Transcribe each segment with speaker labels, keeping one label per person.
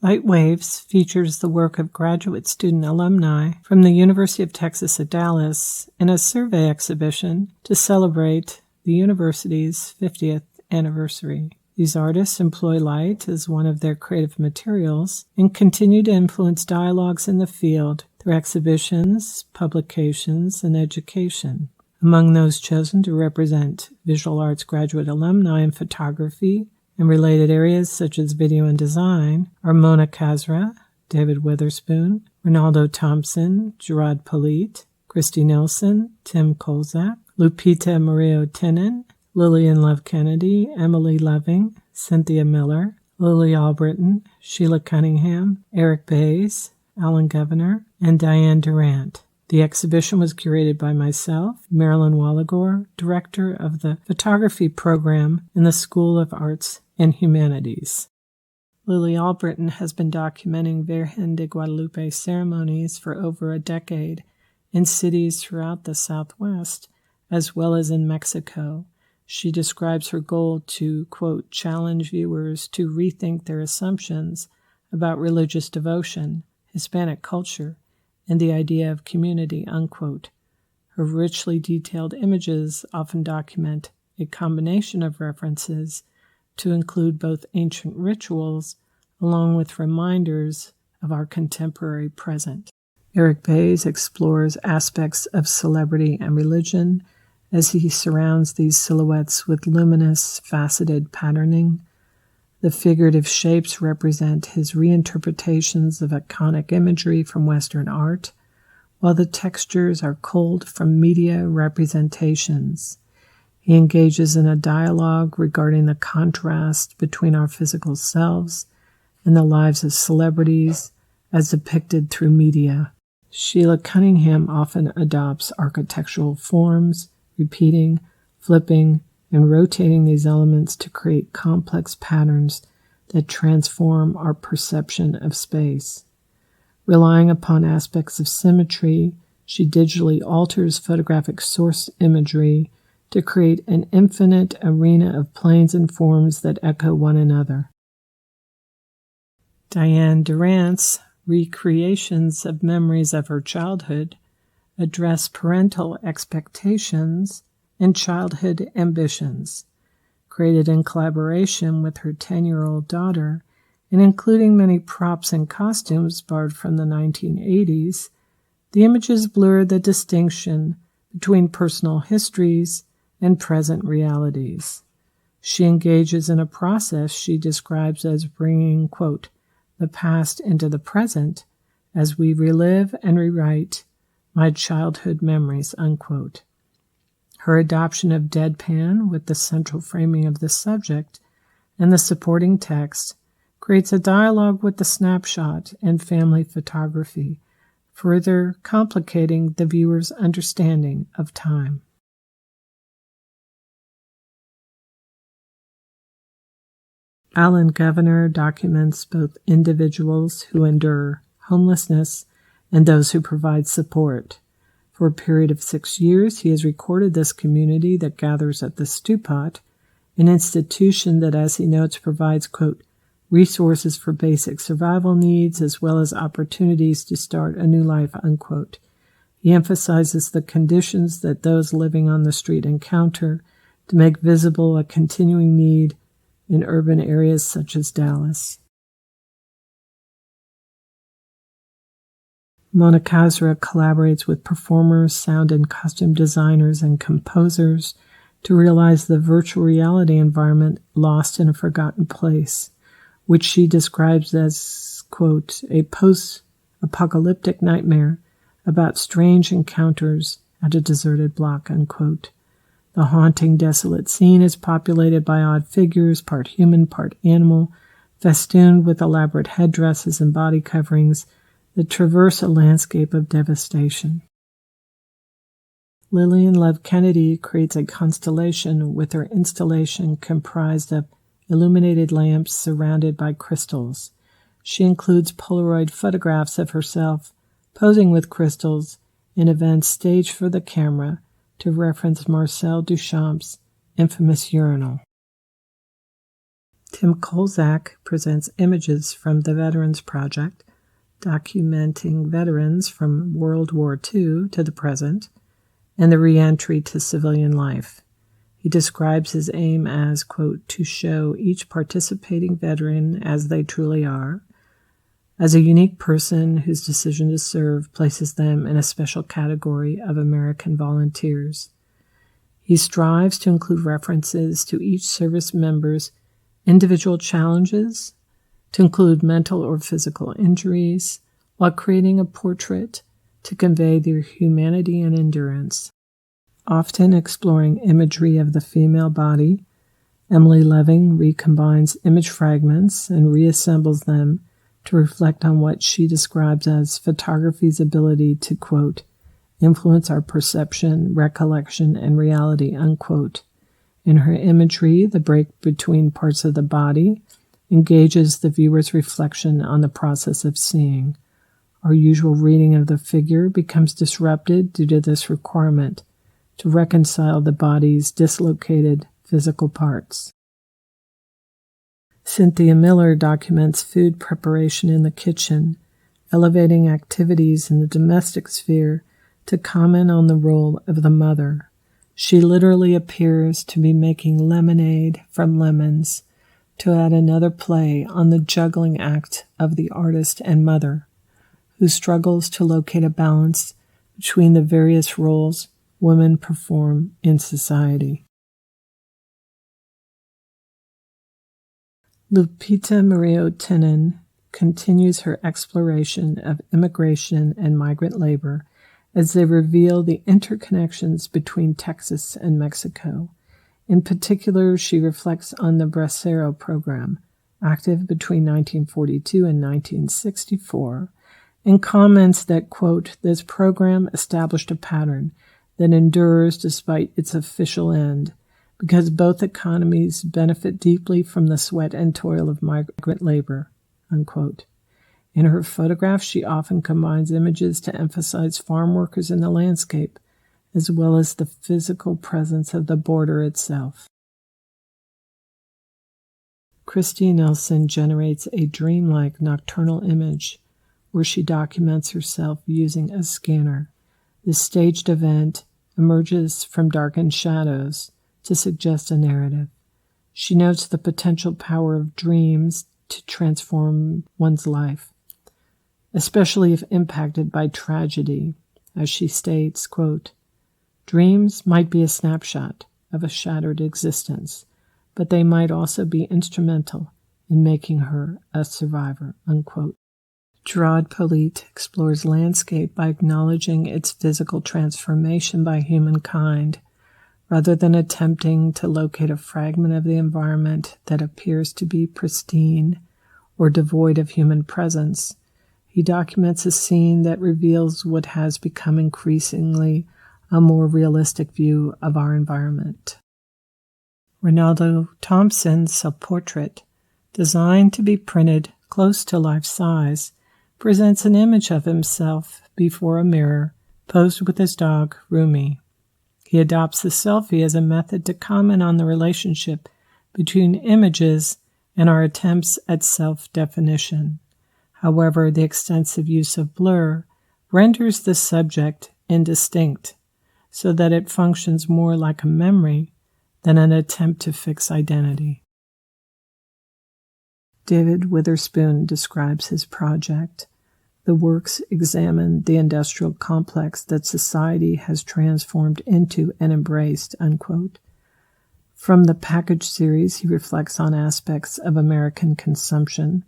Speaker 1: Light Waves features the work of graduate student alumni from the University of Texas at Dallas in a survey exhibition to celebrate the university's 50th anniversary. These artists employ light as one of their creative materials and continue to influence dialogues in the field through exhibitions, publications, and education. Among those chosen to represent visual arts graduate alumni in photography and related areas such as video and design are Mona Kasra, David Witherspoon, Reynaldo Thompson, Giraud Polite, Christi Nielsen, Tim Kolczak, Lupita Murillo Tinnen, Lillian Love Kennedy, Emily Loving, Cynthia Miller, Lilly Albritton, Sheila Cunningham, Eric Baze, Alan Govenar, and Diane Durant. The exhibition was curated by myself, Marilyn Waligore, director of the photography program in the School of Arts and Humanities. Lilly Albritton has been documenting Virgen de Guadalupe ceremonies for over a decade in cities throughout the Southwest, as well as in Mexico. She describes her goal to, quote, challenge viewers to rethink their assumptions about religious devotion, Hispanic culture, and the idea of community, unquote. Her richly detailed images often document a combination of references to include both ancient rituals along with reminders of our contemporary present. Eric Baze explores aspects of celebrity and religion as he surrounds these silhouettes with luminous, faceted patterning. The figurative shapes represent his reinterpretations of iconic imagery from Western art, while the textures are culled from media representations. He engages in a dialogue regarding the contrast between our physical selves and the lives of celebrities as depicted through media. Sheila Cunningham often adopts architectural forms, repeating, flipping, and rotating these elements to create complex patterns that transform our perception of space. Relying upon aspects of symmetry, she digitally alters photographic source imagery to create an infinite arena of planes and forms that echo one another. Diane Durant's recreations of memories of her childhood address parental expectations and childhood ambitions. Created in collaboration with her 10-year-old daughter and including many props and costumes borrowed from the 1980s, the images blur the distinction between personal histories and present realities. She engages in a process she describes as bringing, quote, the past into the present as we relive and rewrite my childhood memories, unquote. Her adoption of deadpan with the central framing of the subject and the supporting text creates a dialogue with the snapshot and family photography, further complicating the viewer's understanding of time. Alan Govenar documents both individuals who endure homelessness and those who provide support. For a period of 6 years, he has recorded this community that gathers at the Stewpot, an institution that, as he notes, provides, quote, resources for basic survival needs as well as opportunities to start a new life, unquote. He emphasizes the conditions that those living on the street encounter to make visible a continuing need in urban areas such as Dallas. Mona Kasra collaborates with performers, sound and costume designers, and composers to realize the virtual reality environment lost in a forgotten place, which she describes as, quote, a post-apocalyptic nightmare about strange encounters at a deserted block, unquote. The haunting, desolate scene is populated by odd figures, part human, part animal, festooned with elaborate headdresses and body coverings that traverse a landscape of devastation. Lillian Love Kennedy creates a constellation with her installation comprised of illuminated lamps surrounded by crystals. She includes Polaroid photographs of herself posing with crystals in events staged for the camera to reference Marcel Duchamp's infamous urinal. Tim Kolczak presents images from the Veterans Project, documenting veterans from World War II to the present and the re-entry to civilian life. He describes his aim as, quote, to show each participating veteran as they truly are, as a unique person whose decision to serve places them in a special category of American volunteers. He strives to include references to each service member's individual challenges, to include mental or physical injuries, while creating a portrait to convey their humanity and endurance. Often exploring imagery of the female body, Emily Loving recombines image fragments and reassembles them to reflect on what she describes as photography's ability to, quote, influence our perception, recollection, and reality, unquote. In her imagery, the break between parts of the body engages the viewer's reflection on the process of seeing. Our usual reading of the figure becomes disrupted due to this requirement to reconcile the body's dislocated physical parts. Cynthia Miller documents food preparation in the kitchen, elevating activities in the domestic sphere to comment on the role of the mother. She literally appears to be making lemonade from lemons, to add another play on the juggling act of the artist and mother, who struggles to locate a balance between the various roles women perform in society. Lupita Murillo Tinnen continues her exploration of immigration and migrant labor as they reveal the interconnections between Texas and Mexico. In particular, she reflects on the Bracero program, active between 1942 and 1964, and comments that, quote, this program established a pattern that endures despite its official end, because both economies benefit deeply from the sweat and toil of migrant labor, unquote. In her photographs, she often combines images to emphasize farm workers in the landscape, as well as the physical presence of the border itself. Christi Nielsen generates a dreamlike nocturnal image where she documents herself using a scanner. This staged event emerges from darkened shadows to suggest a narrative. She notes the potential power of dreams to transform one's life, especially if impacted by tragedy, as she states, quote, dreams might be a snapshot of a shattered existence, but they might also be instrumental in making her a survivor, unquote. Giraud Polite explores landscape by acknowledging its physical transformation by humankind, rather than attempting to locate a fragment of the environment that appears to be pristine or devoid of human presence. He documents a scene that reveals what has become increasingly a more realistic view of our environment. Reynaldo Thompson's self-portrait, designed to be printed close to life size, presents an image of himself before a mirror, posed with his dog, Rumi. He adopts the selfie as a method to comment on the relationship between images and our attempts at self-definition. However, the extensive use of blur renders the subject indistinct, so that it functions more like a memory than an attempt to fix identity. David Witherspoon describes his project. The works examine the industrial complex that society has transformed into and embraced, unquote. From the Package series, he reflects on aspects of American consumption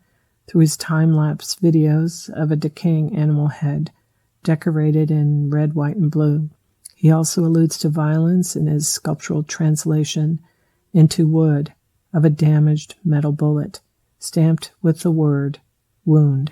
Speaker 1: through his time-lapse videos of a decaying animal head decorated in red, white, and blue. He also alludes to violence in his sculptural translation into wood of a damaged metal bullet, stamped with the word wound.